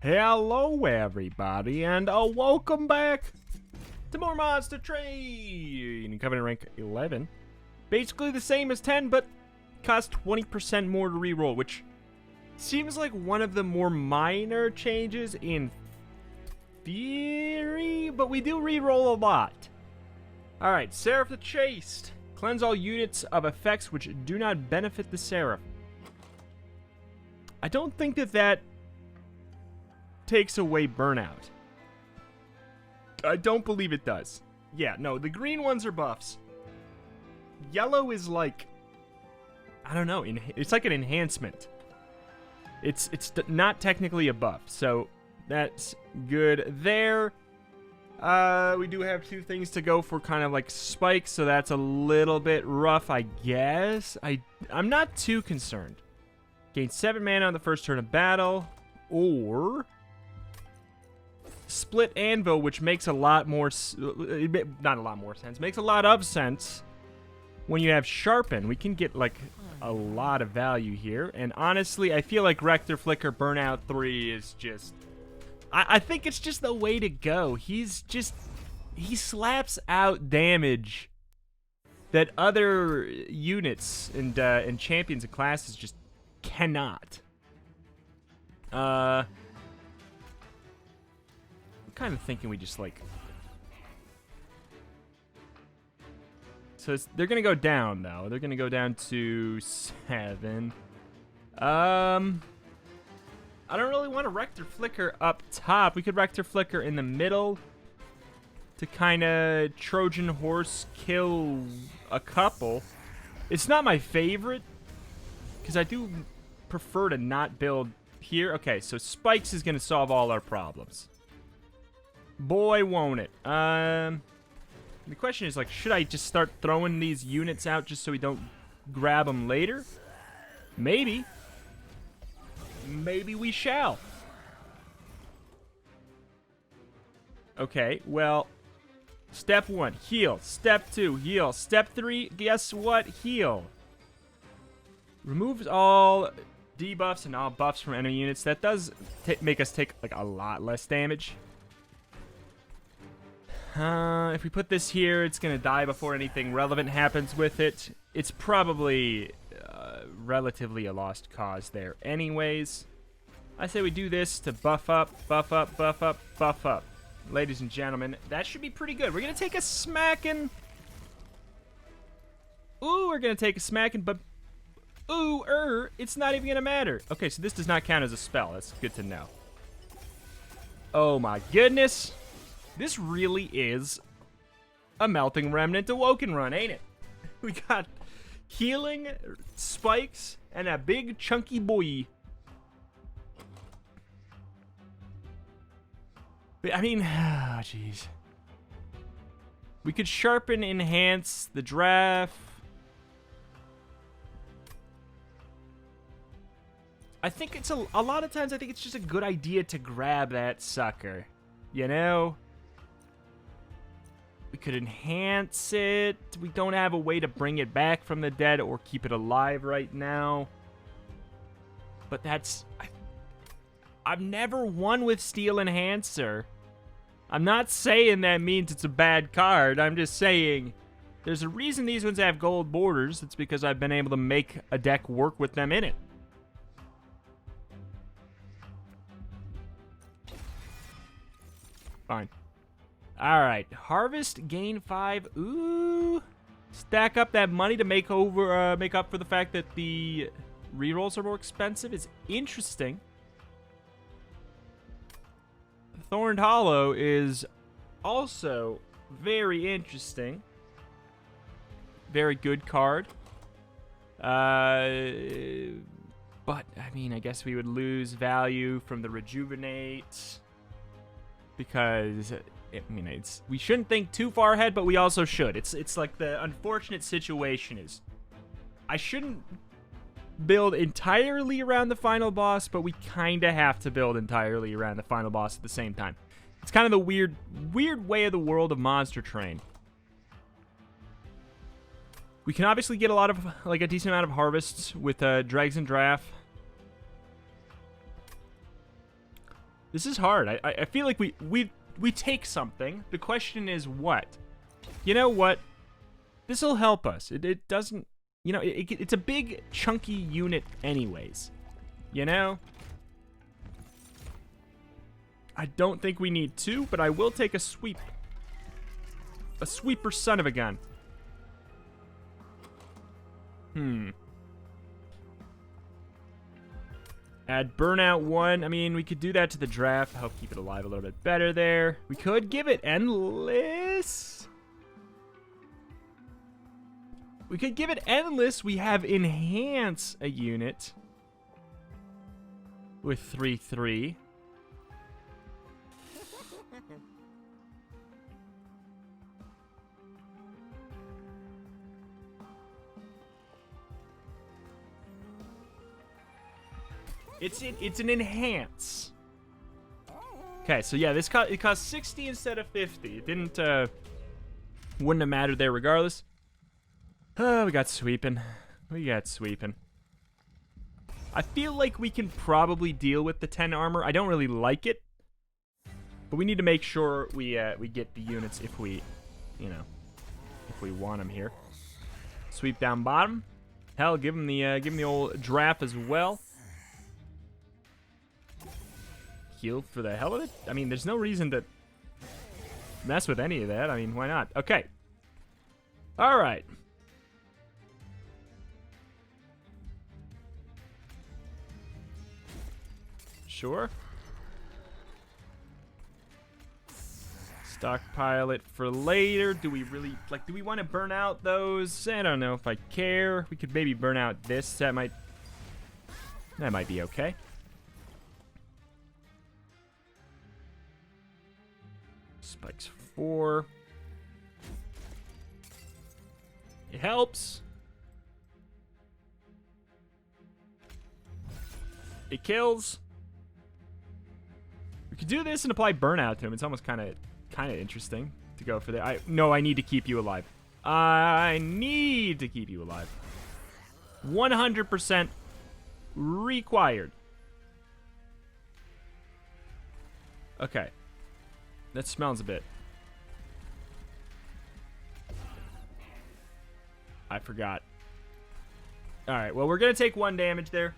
Hello everybody, and welcome back to more Monster Train. Covenant rank 11. Basically the same as 10, but costs 20% more to reroll, which seems like one of the more minor changes in theory, but we do reroll a lot. Alright, Seraph the Chaste. Cleanse all units of effects which do not benefit the Seraph. I don't think that takes away burnout. I don't believe it does. Yeah, no, the green ones are buffs. Yellow is like, I don't know, it's like an enhancement. It's not technically a buff, so that's good there. We do have two things to go for, kind of like spikes, so that's a little bit rough, I guess. I'm not too concerned. Gain 7 mana on the first turn of battle, or Split Anvil, which makes a lot more, not a lot more sense, makes a lot of sense when you have Sharpen. We can get like a lot of value here, and honestly, I feel like Rector Flicker Burnout 3 is just, I think it's just the way to go. He slaps out damage that other units and champions and classes just cannot. I'm kind of thinking we just like, so they're gonna go down though. They're gonna go down to 7. I don't really want a Rector Flicker up top. We could Rector Flicker in the middle to kind of Trojan horse kill a couple. It's not my favorite because I do prefer to not build here. Okay, so Spikes is gonna solve all our problems. Boy, won't it. The question is, like, should I just start throwing these units out just so we don't grab them later? Maybe. Maybe we shall. Okay, well, step 1, heal. Step 2, heal. Step 3, guess what? Heal. Removes all debuffs and all buffs from enemy units. That does make us take, like, a lot less damage. If we put this here, it's going to die before anything relevant happens with it. It's probably relatively a lost cause there anyways. I say we do this to buff up, buff up, buff up, buff up. Ladies and gentlemen, that should be pretty good. We're going to take a smacking. Ooh, we're going to take a smacking, but it's not even going to matter. Okay, so this does not count as a spell. That's good to know. Oh my goodness. This really is a Melting Remnant Awoken run, ain't it? We got healing, spikes, and a big chunky boy. I mean, oh, jeez. We could sharpen, enhance the DRAFF. I think it's a lot of times I think it's just a good idea to grab that sucker. You know? We could enhance it. We don't have a way to bring it back from the dead or keep it alive right now. But that's... I've never won with Steel Enhancer. I'm not saying that means it's a bad card. I'm just saying there's a reason these ones have gold borders. It's because I've been able to make a deck work with them in it. Fine. Alright, harvest, gain 5. Ooh. Stack up that money to make up for the fact that the rerolls are more expensive. It's interesting. Thorned Hollow is also very interesting. Very good card. But, I mean, I guess we would lose value from the Rejuvenate. Because... I mean, we shouldn't think too far ahead, but we also should. It's like the unfortunate situation is I shouldn't build entirely around the final boss, but we kind of have to build entirely around the final boss at the same time. It's kind of the weird way of the world of Monster Train. We can obviously get a lot of, like, a decent amount of harvests with Dregs and DRAFF. This is hard. I feel like we take something. The question is what? You know what? This'll help us. It doesn't... You know, it's a big, chunky unit anyways. You know? I don't think we need two, but I will take a sweep. A sweeper son of a gun. Add burnout 1. I mean, we could do that to the draft. Help keep it alive a little bit better there. We could give it endless. We could give it endless. We have enhance a unit with 3/3. It's an enhance. Okay, so yeah, it cost 60 instead of 50. It wouldn't have mattered there regardless. Oh, we got sweeping. We got sweeping. I feel like we can probably deal with the 10 armor. I don't really like it, but we need to make sure we get the units if we, you know, if we want them here. Sweep down bottom. Hell, give him the old draft as well. Heal for the hell of it? I mean, there's no reason to mess with any of that. I mean, why not? Okay. All right. Sure. Stockpile it for later. Do we really, like, do we want to burn out those? I don't know if I care. We could maybe burn out this. That might be okay. Spikes 4. It helps. It kills. We could do this and apply burnout to him. It's almost kind of interesting to go for that. No, I need to keep you alive. I need to keep you alive. 100% required. Okay. That smells a bit. I forgot. Alright, well, we're going to take 1 damage there.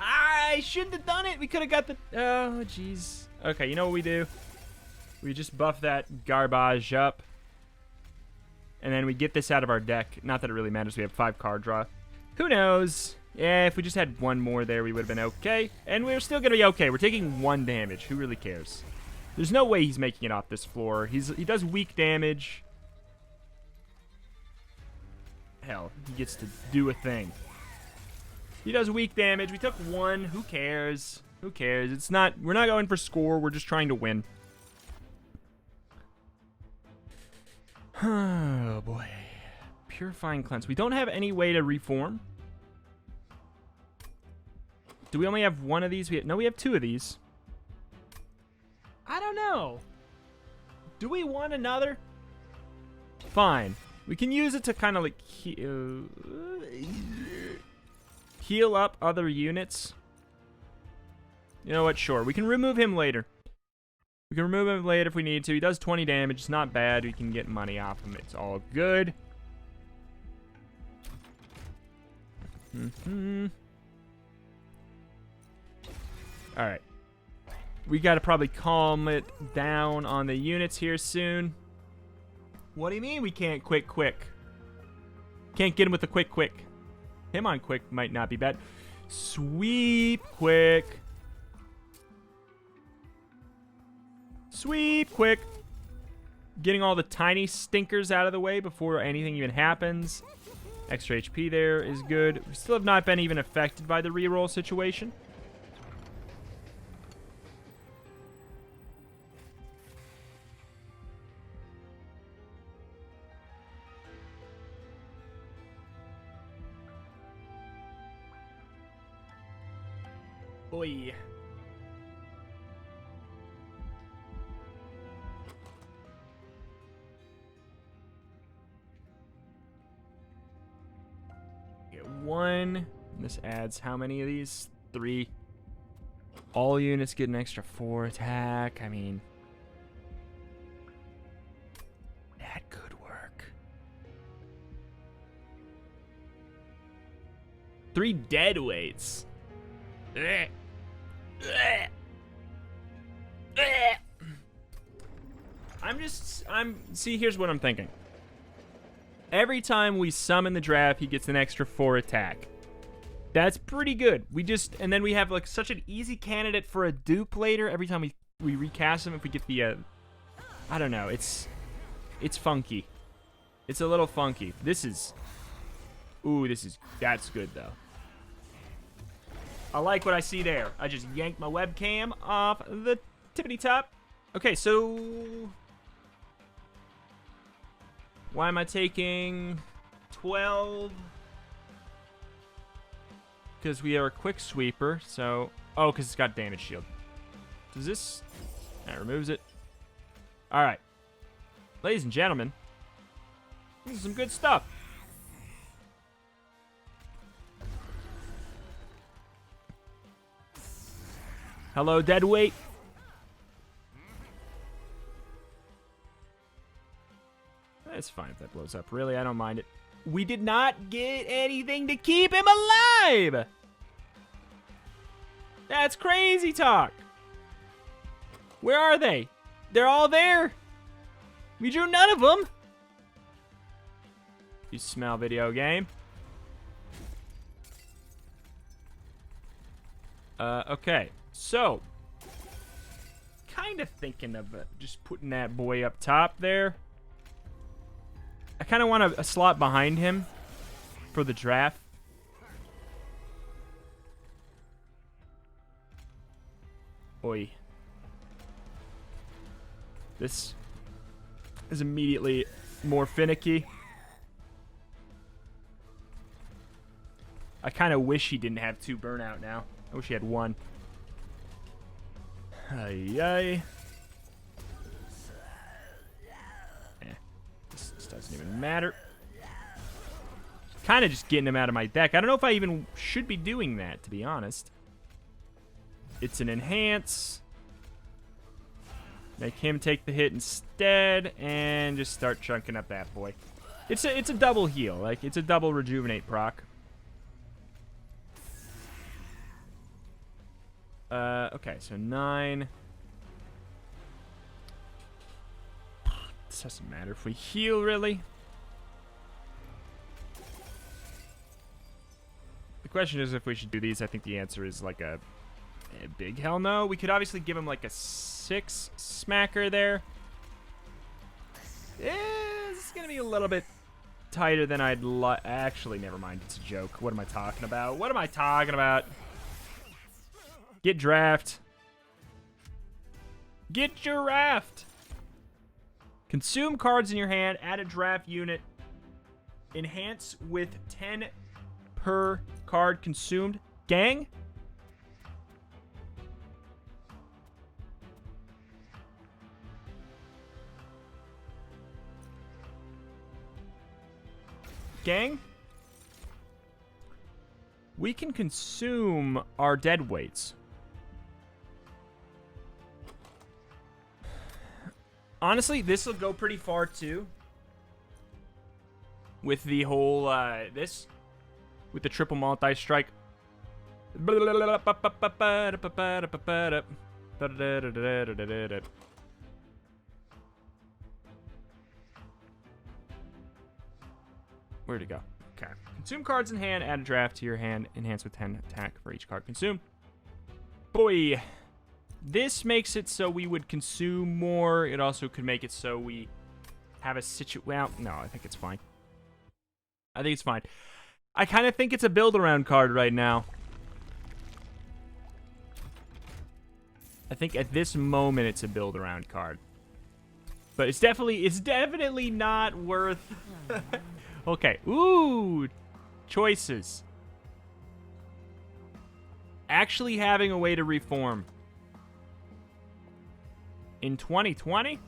I shouldn't have done it. We could have got the... Oh, jeez. Okay, you know what we do? We just buff that garbage up. And then we get this out of our deck. Not that it really matters. We have 5 card draw. Who knows? Yeah, if we just had 1 more there, we would have been okay. And we're still going to be okay. We're taking 1 damage. Who really cares? There's no way he's making it off this floor. He does weak damage. Hell, he gets to do a thing. He does weak damage. We took 1. Who cares? Who cares? It's not... We're not going for score. We're just trying to win. Oh, boy. Purifying Cleanse. We don't have any way to reform. Do we only have 1 of these? No, we have 2 of these. I don't know. Do we want another? Fine. We can use it to kind of like heal up other units. You know what? Sure. We can remove him later. We can remove him later if we need to. He does 20 damage. It's not bad. We can get money off him. It's all good. Alright. We gotta probably calm it down on the units here soon. What do you mean we can't quick? Can't get him with the quick. Him on quick might not be bad. Sweep quick. Sweep quick. Getting all the tiny stinkers out of the way before anything even happens. Extra HP there is good. We still have not been even affected by the reroll situation. Boy. 1. This adds how many of these? 3. All units get an extra 4 attack. I mean, that could work. 3 dead weights. See, here's what I'm thinking. Every time we summon the draft, he gets an extra 4 attack. That's pretty good. And then we have like such an easy candidate for a dupe later. Every time we recast him, if we get the, I don't know, it's funky. It's a little funky. That's good though. I like what I see there. I just yanked my webcam off the tippity top. Okay, so why am I taking 12? Because we are a quick sweeper, so... Oh, because it's got damage shield. Does this... That removes it. Alright. Ladies and gentlemen, this is some good stuff. Hello, deadweight. That's fine if that blows up. Really, I don't mind it. We did not get anything to keep him alive! That's crazy talk. Where are they? They're all there. We drew none of them. You smell video game. Okay. So, kind of thinking of just putting that boy up top there. I kind of want a slot behind him for the draft. Oi. This is immediately more finicky. I kind of wish he didn't have 2 burnout now. I wish he had 1. Ay. This doesn't even matter. Kind of just getting him out of my deck. I don't know if I even should be doing that, to be honest. It's an enhance. Make him take the hit instead, and just start chunking up that boy. It's a double heal. Like, it's a double rejuvenate proc. Okay, so 9. This doesn't matter if we heal, really. The question is if we should do these. I think the answer is like a big hell no. We could obviously give him like a 6 smacker there. This is going to be a little bit tighter than I'd like. Actually, never mind. It's a joke. What am I talking about? What am I talking about? Get draft. Get draft. Consume cards in your hand. Add a draft unit. Enhance with 10 per card consumed. Gang? Gang? We can consume our dead weights. Honestly, this will go pretty far too. With the whole, with the triple multi-strike. Where'd it go? Okay. Consume cards in hand, add a draft to your hand, enhance with 10 attack for each card consumed. Boy. This makes it so we would consume more. It also could make it so we have a well, no, I think it's fine. I think it's fine. I kind of think it's a build-around card right now. I think at this moment it's a build-around card. But it's definitely not worth... Okay. Ooh! Choices. Actually having a way to reform. In 2020?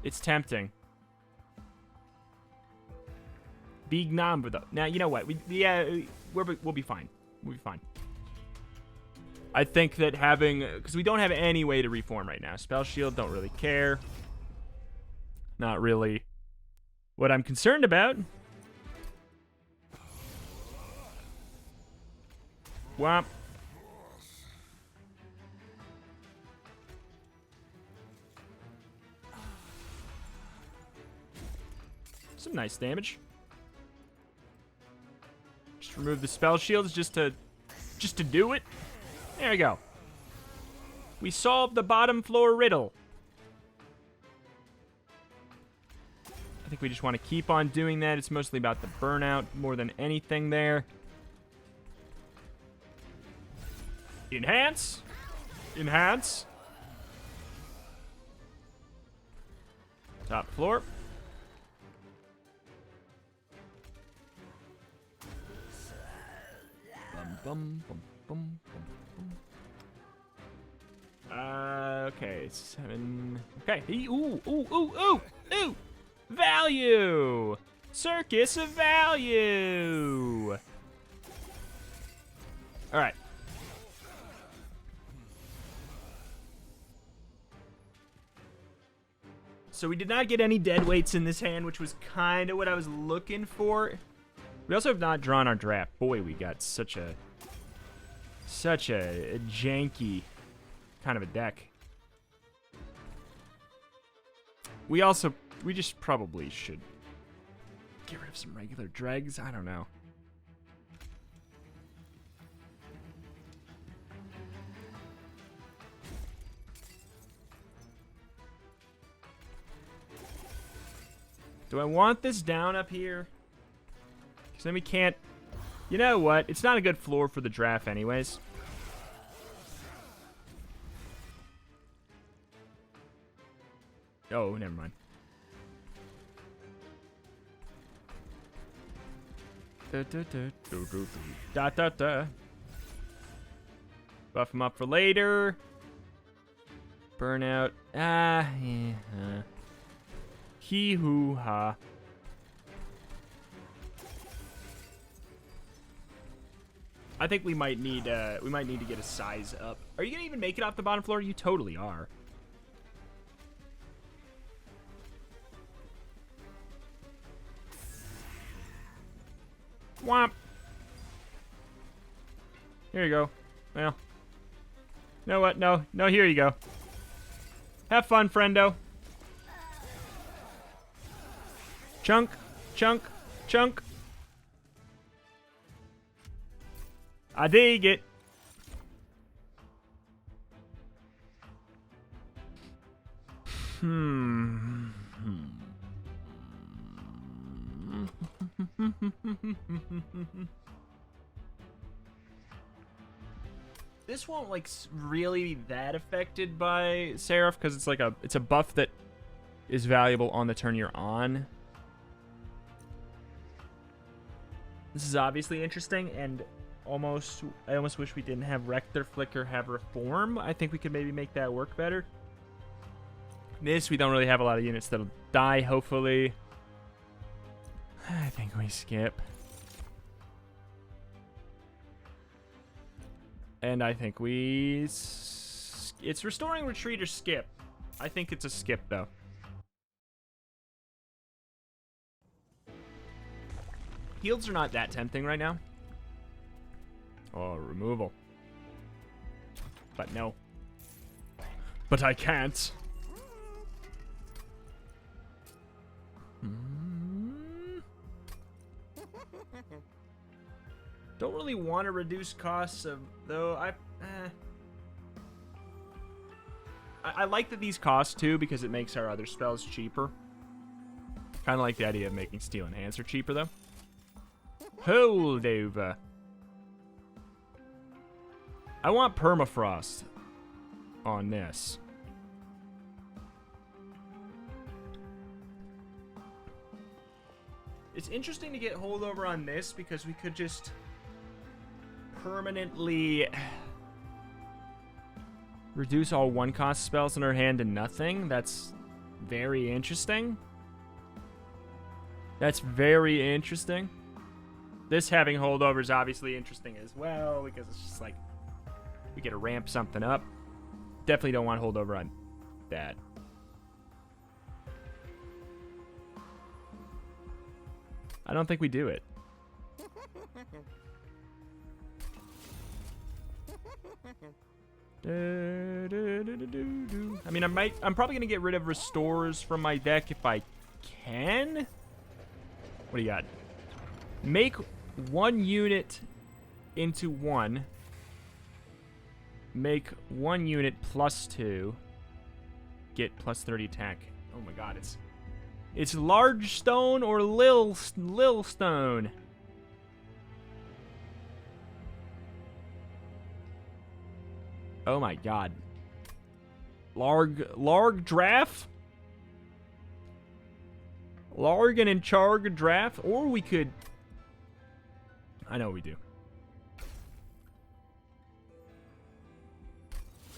It's tempting. Big number, though. Now, you know what? We'll be fine. We'll be fine. I think that having... Because we don't have any way to reform right now. Spell Shield, don't really care. Not really what I'm concerned about. Whomp. Some nice damage. Just remove the spell shields just to do it. There we go. We solved the bottom floor riddle. I think we just want to keep on doing that. It's mostly about the burnout more than anything there. Enhance. Enhance. Top floor. Bum, bum, bum, bum, bum. Okay, 7. Okay. Ooh. Value. Circus of value. All right. So we did not get any dead weights in this hand, which was kind of what I was looking for. We also have not drawn our draft. Boy, we got such a janky kind of a deck. We just probably should get rid of some regular dregs. I don't know. Do I want this down up here? Because then we can't... You know what? It's not a good floor for the draft anyways. Oh, never mind. Buff him up for later. Burnout. Yeah. Hee-hoo-ha. I think we might need to get a size up. Are you gonna even make it off the bottom floor? You totally are. Womp. Here you go. Well. You know what? No, here you go. Have fun, friendo. Chunk, chunk, chunk. I dig it. This won't like really be that affected by Seraph because it's a buff that is valuable on the turn you're on. This is obviously interesting, and I almost wish we didn't have Rector Flicker have Reform. I think we could maybe make that work better. This, we don't really have a lot of units that'll die, hopefully. I think we skip. And I think we... It's Restoring Retreat or skip. I think it's a skip, though. Heals are not that tempting right now. Oh, removal. But no. But I can't. Don't really want to reduce costs of, though. I like that these cost too because it makes our other spells cheaper. Kind of like the idea of making Steel Enhancer cheaper though. Hold over. I want Permafrost on this. It's interesting to get holdover on this because we could just permanently reduce all one-cost spells in our hand to nothing. That's very interesting. That's very interesting. This having holdover is obviously interesting as well, because it's just like, we get to ramp something up. Definitely don't want holdover on that. I don't think we do it. I mean, I'm probably gonna get rid of restores from my deck if I can. What do you got? Make 1 unit into 1. Make 1 unit +2. Get +30 attack. Oh my god, it's large stone or lil stone. Oh my god. Larg draft? Largan and Charg draft? Or we could... I know what we do.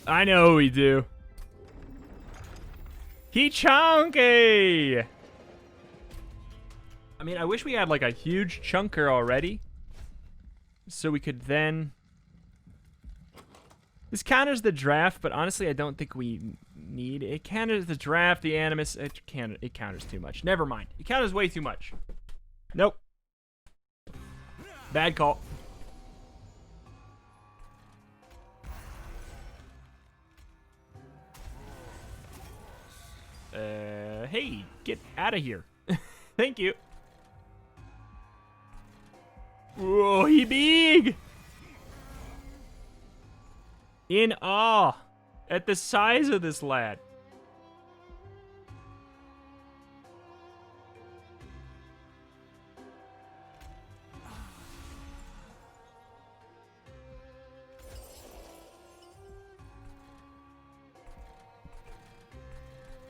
I know what we do. He chunky! I mean, I wish we had like a huge chunker already. So we could then... This counters the draft, but honestly, I don't think we need it. It counters the draft, the animus. It counters too much. Never mind. It counters way too much. Nope. Bad call. Hey, get out of here. Thank you. Whoa, he big! In awe at the size of this lad.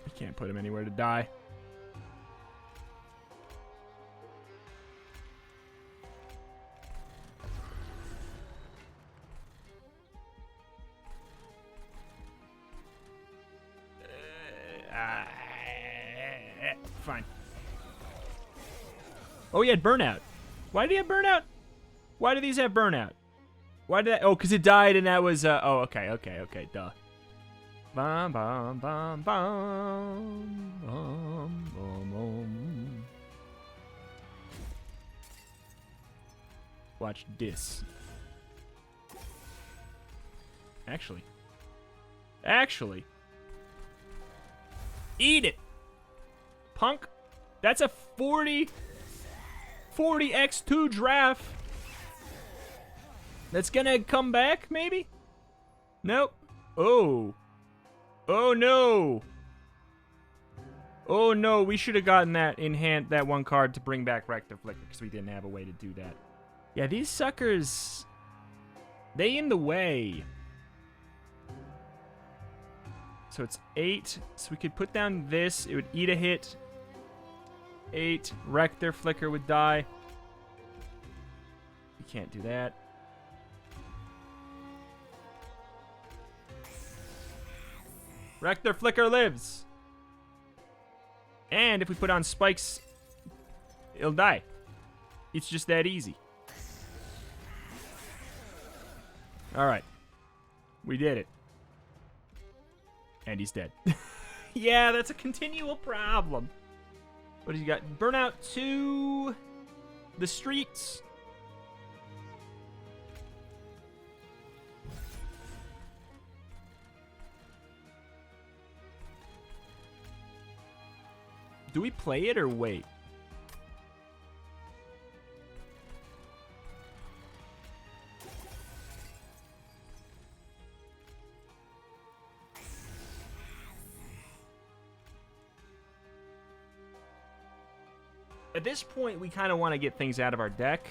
I can't put him anywhere to die. Fine. Oh, he had burnout. Why did he have burnout? Why do these have burnout? Why did that? Oh, because it died and that was, oh, okay, duh. Bum, bum, bum, bum, bum, bum, bum. Watch this. Actually. Eat it! Punk. That's a 40 X2 draft. That's gonna come back, maybe? Nope. Oh. Oh, no. Oh, no. We should have gotten that in hand, that one card to bring back Rector Flicker, because we didn't have a way to do that. Yeah, these suckers, they in the way. So it's 8. So we could put down this. It would eat a hit. 8. Rector Flicker would die. We can't do that. Rector Flicker lives. And if we put on spikes, it'll die. It's just that easy. Alright. We did it. And he's dead. Yeah, that's a continual problem. What has he got? Burnout to the streets. Do we play it or wait? At this point, we kind of want to get things out of our deck.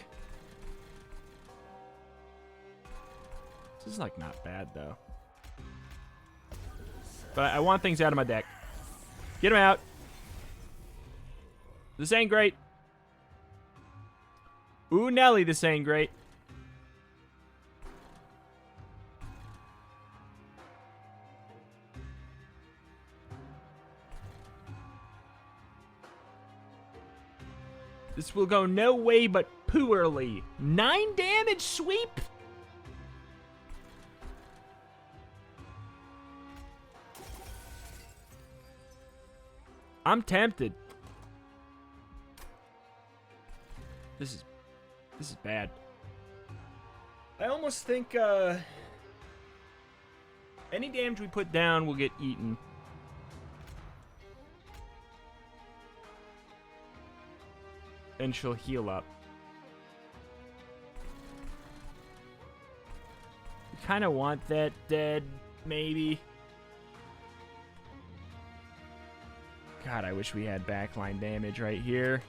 This is, like, not bad, though. But I want things out of my deck. Get them out. This ain't great. Ooh, Nelly, this ain't great. This will go no way but poorly. 9 damage sweep? I'm tempted. This is bad. I almost think any damage we put down will get eaten. And she'll heal up. We kind of want that dead, maybe. God, I wish we had backline damage right here.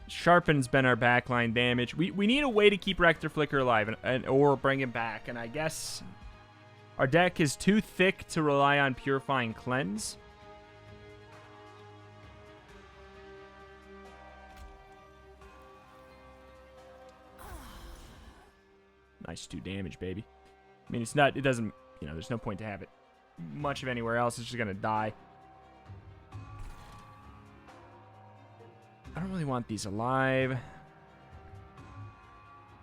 Sharpen's been our backline damage. We need a way to keep Rector Flicker alive or bring him back. And I guess our deck is too thick to rely on Purifying Cleanse. Nice 2 damage, baby. I mean, it doesn't, you know, there's no point to have it much of anywhere else. It's just gonna die. I don't really want these alive.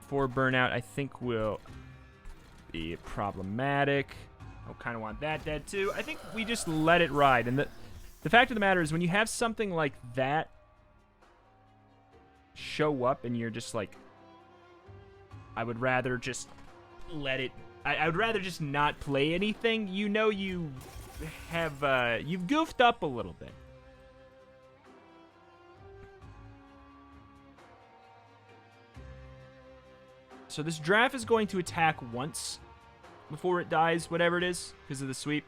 4 burnout, I think, will be problematic. I kind of want that dead too. I think we just let it ride. And the fact of the matter is, when you have something like that show up and you're just like, I would rather just let it... I would rather just not play anything. You know you have... you've goofed up a little bit. So this DRAFF is going to attack once before it dies, whatever it is, because of the sweep.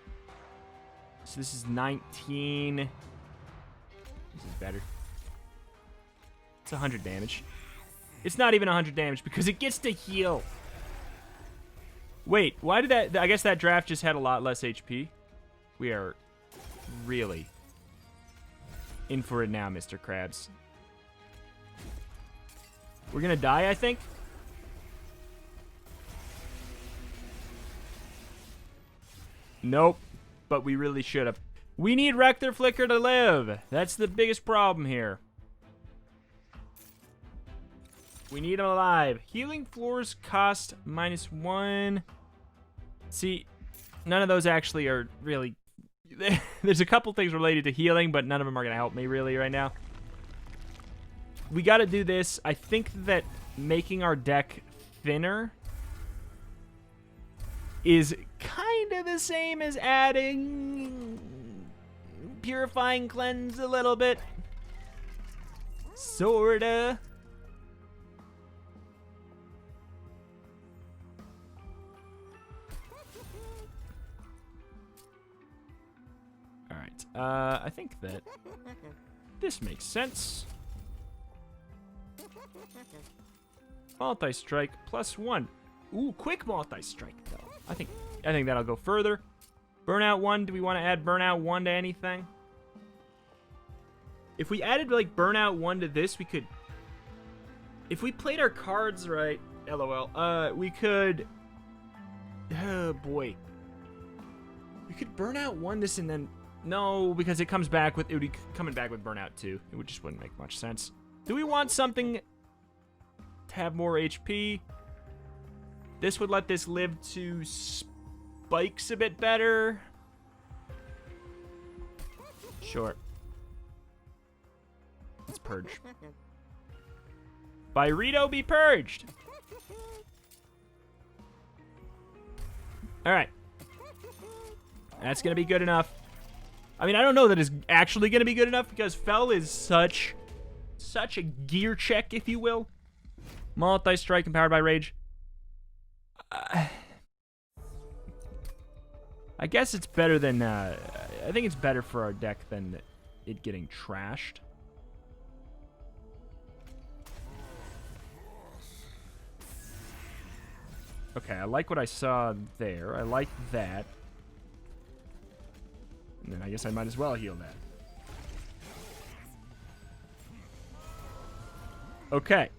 So this is 19. This is better. It's 100 damage. It's not even 100 damage because it gets to heal. Wait, why did that... I guess that DRAFF just had a lot less HP. We are really in for it now, Mr. Krabs. We're going to die, I think. Nope, but we really should have. We need Rector Flicker to live. That's the biggest problem here. We need him alive. Healing floors cost -1. See, none of those actually are really... There's a couple things related to healing, but none of them are going to help me really right now. We got to do this. I think that making our deck thinner is kind of the same as adding Purifying Cleanse a little bit. Sorta. Alright, I think that this makes sense. Multi-strike +1. Ooh, quick multi-strike though. I think that'll go further. Burnout 1, do we want to add Burnout 1 to anything? If we added, like, Burnout 1 to this, we could... If we played our cards right, LOL, we could... Oh, boy. We could Burnout 1 this and then... No, because it comes back with... It would be coming back with Burnout 2. It just wouldn't make much sense. Do we want something to have more HP? This would let this live to spikes a bit better. Sure. Let's purge. By Rito be purged. Alright. That's going to be good enough. I mean, I don't know that it's actually going to be good enough because Fel is such a gear check, if you will. Multi-strike empowered by Rage. I guess it's better than, I think it's better for our deck than it getting trashed. Okay, I like what I saw there. I like that. And then I guess I might as well heal that. Okay.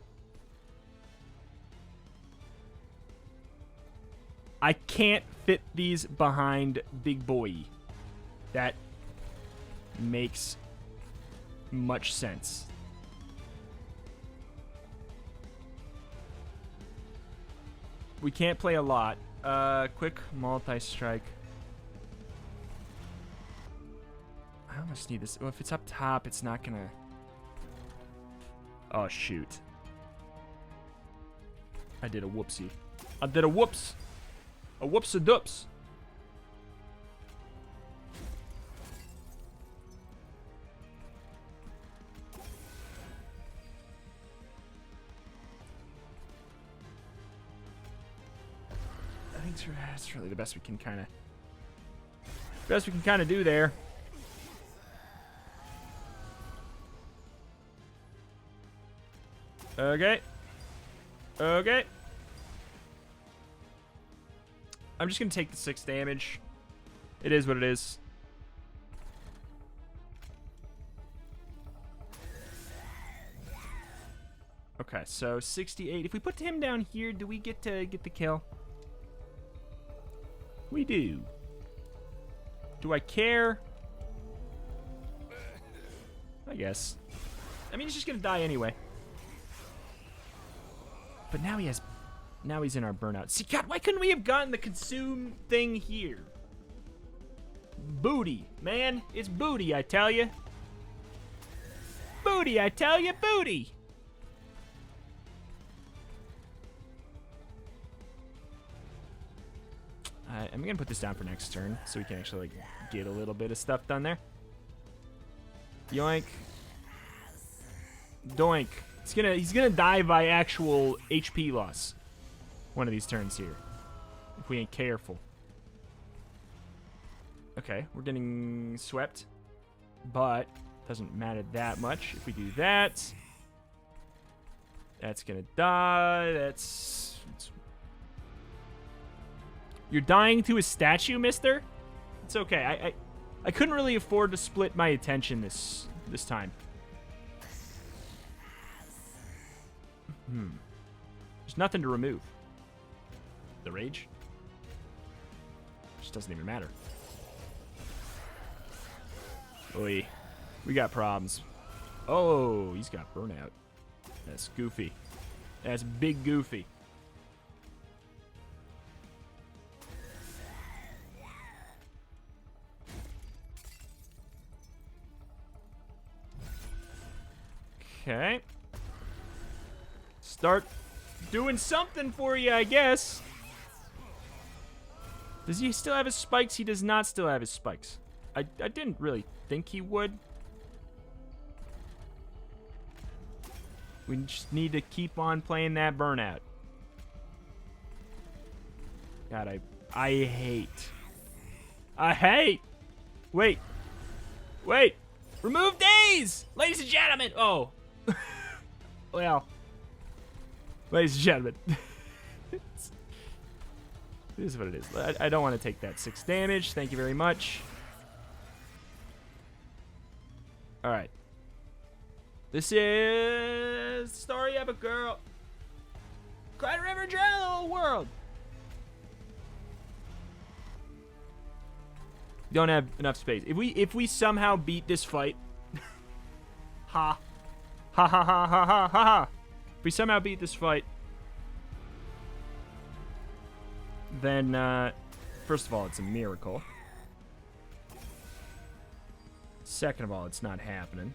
I can't fit these behind Big Boy. That makes much sense. We can't play a lot. Quick multi-strike. I almost need this. Well, if it's up top, it's not gonna... Oh, shoot. I did a whoopsie. I did a whoops. A whoops-a-doops. I think that's really the best we can kind of do there. Okay. Okay. I'm just going to take the 6 damage. It is what it is. Okay, so 68. If we put him down here, do we get to get the kill? We do. Do I care? I guess. I mean, he's just going to die anyway. But now he has... Now he's in our burnout. See, God, why couldn't we have gotten the consume thing here? Booty, man. It's booty, I tell you. Booty, I tell you, booty. I'm going to put this down for next turn so we can actually like, get a little bit of stuff done there. Yoink. Doink. He's gonna die by actual HP loss one of these turns here if we ain't careful. Okay, we're getting swept, but doesn't matter that much. If we do that, that's gonna die. You're dying to a statue, mister? It's okay. I couldn't really afford to split my attention this time. There's nothing to remove. The rage? Just doesn't even matter. Oi. We got problems. Oh, he's got burnout. That's goofy. That's big goofy. Okay. Start doing something for you, I guess. Does he still have his spikes? He does not still have his spikes. I didn't really think he would. We just need to keep on playing that burnout. God, I hate. Wait. Remove days! Ladies and gentlemen! Oh. Well. Ladies and gentlemen. It is what it is. I don't want to take that 6 damage. Thank you very much. Alright. This is the story of a girl. Cried a river, drowned the whole world. Don't have enough space. If we somehow beat this fight, ha ha ha ha ha ha ha. If we somehow beat this fight, then first of all, it's a miracle. Second of all, it's not happening.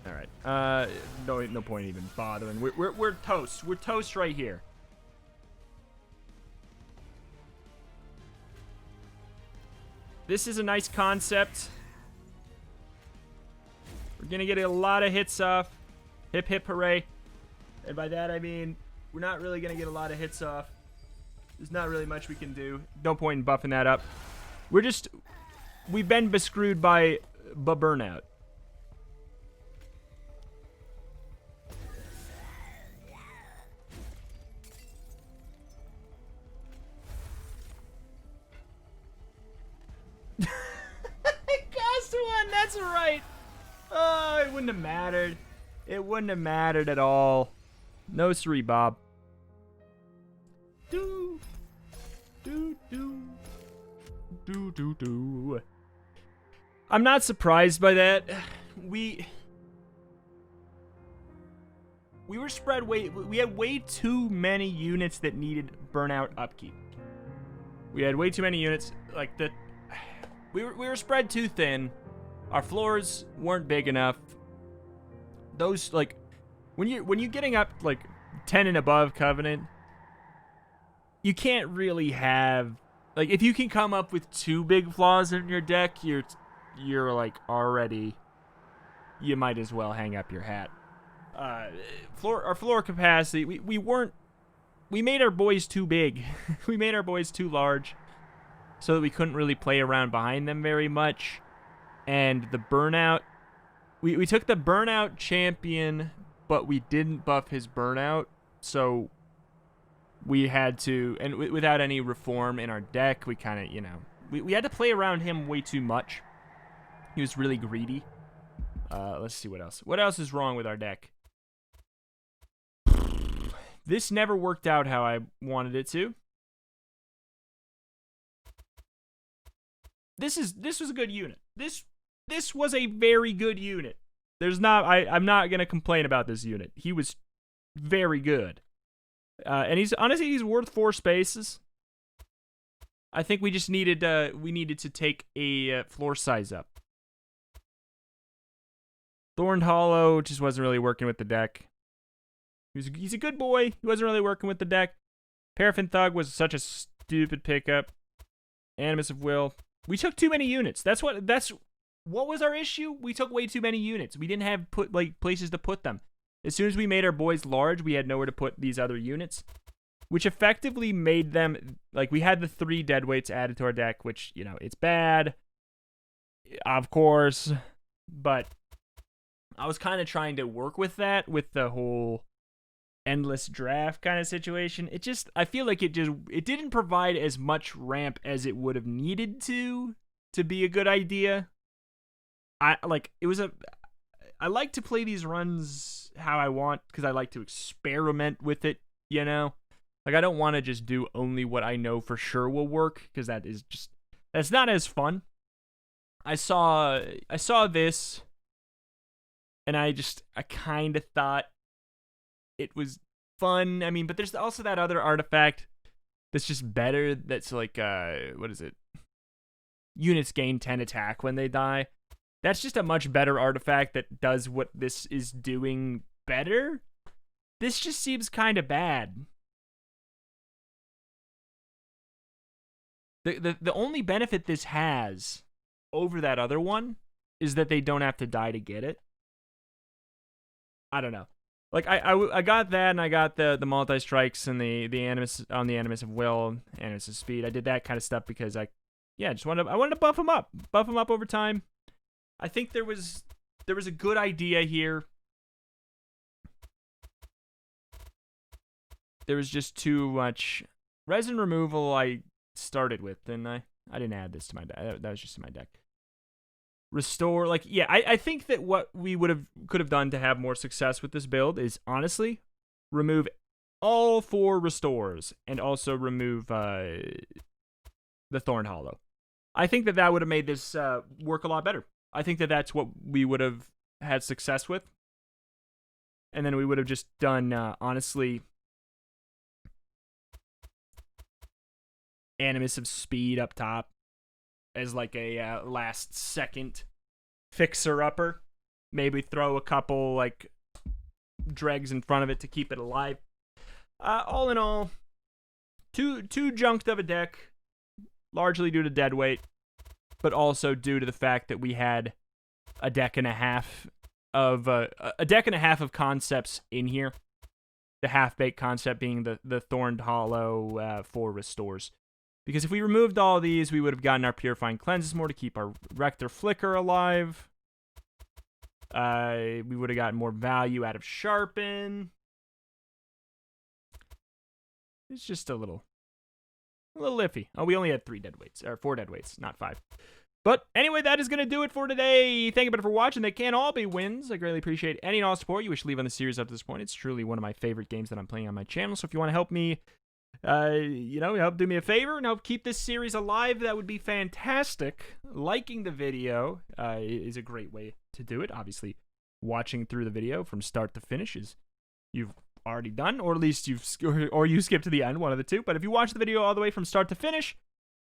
All right. No point even bothering. We're toast. We're toast right here. This is a nice concept. We're gonna get a lot of hits off. Hip hip hooray. And by that I mean we're not really gonna get a lot of hits off. There's not really much we can do. No point in buffing that up. We've been bescrewed by burnout. Cost one, that's right. Oh, it wouldn't have mattered. It wouldn't have mattered at all. No siree, Bob. Do. I'm not surprised by that. We were spread we had way too many units that needed burnout upkeep. We had way too many units, like we were spread too thin. Our floors weren't big enough. Those, like, when you're getting up like 10 and above Covenant, you can't really have, like, if you can come up with 2 big flaws in your deck, you're like already, you might as well hang up your hat. Our floor capacity, we made our boys too big. We made our boys too large so that we couldn't really play around behind them very much. And the burnout, we took the burnout champion, but we didn't buff his burnout, so we had to, and without any reform in our deck, we kind of, you know, we had to play around him way too much. He was really greedy. Let's see what else. What else is wrong with our deck? This never worked out how I wanted it to. This was a good unit. This was a very good unit. I'm not gonna complain about this unit. He was very good. And he's worth 4 spaces. I think we just needed to take a floor size up. Thorned Hollow just wasn't really working with the deck. He's a good boy. He wasn't really working with the deck. Paraffin Thug was such a stupid pickup. Animus of Will. We took too many units. That's what was our issue? We took way too many units. We didn't have places to put them. As soon as we made our boys large, we had nowhere to put these other units, which effectively made them, like, we had the 3 deadweights added to our deck, which, you know, it's bad, of course, but I was kind of trying to work with that, with the whole endless draft kind of situation. I feel like it didn't provide as much ramp as it would have needed to be a good idea. I like to play these runs how I want, because I like to experiment with it, you know? Like, I don't want to just do only what I know for sure will work, because that's not as fun. I saw this, and I kind of thought it was fun. I mean, but there's also that other artifact that's just better, that's like, what is it? Units gain 10 attack when they die. That's just a much better artifact that does what this is doing better. This just seems kind of bad. The only benefit this has over that other one is that they don't have to die to get it. I don't know. Like, I got that, and I got the multi-strikes and the Animus on the Animus of Will, Animus of Speed. I did that kind of stuff because I wanted to buff him up over time. I think there was a good idea here. There was just too much resin removal. I started with, didn't I? I didn't add this to my deck. That was just in my deck. Restore, like, yeah, I think that what we could have done to have more success with this build is, honestly, remove all 4 restores and also remove the Thorned Hollow. I think that would have made this work a lot better. I think that that's what we would have had success with. And then we would have just done, honestly, Animus of Speed up top as like a last second fixer-upper. Maybe throw a couple, like, dregs in front of it to keep it alive. All in all, too junked of a deck, largely due to deadweight, but also due to the fact that we had a deck and a half of concepts in here. The half-baked concept being the Thorned Hollow 4 restores. Because if we removed all these, we would have gotten our Purifying Cleanses more to keep our Rector Flicker alive. We would have gotten more value out of Sharpen. It's just a little iffy. Oh, we only had 4 deadweights, not 5. But anyway, that is going to do it for today. Thank you for watching. They can't all be wins. I greatly appreciate any and all support you wish to leave on the series up to this point. It's truly one of my favorite games that I'm playing on my channel. So if you want to help me help do me a favor and help keep this series alive. That would be fantastic. Liking the video is a great way to do it. Obviously, watching through the video from start to finish is you've already done, or at least you skip to the end, one of the two. But if you watch the video all the way from start to finish,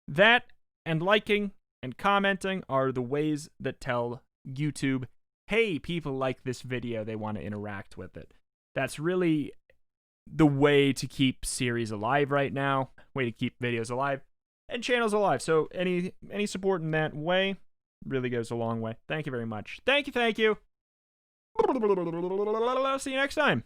that and liking and commenting are the ways that tell YouTube, hey, people like this video, they want to interact with it. That's really the way to keep series alive right now, way to keep videos alive and channels alive. So any support in that way really goes a long way. Thank you very much. Thank you. See you next time.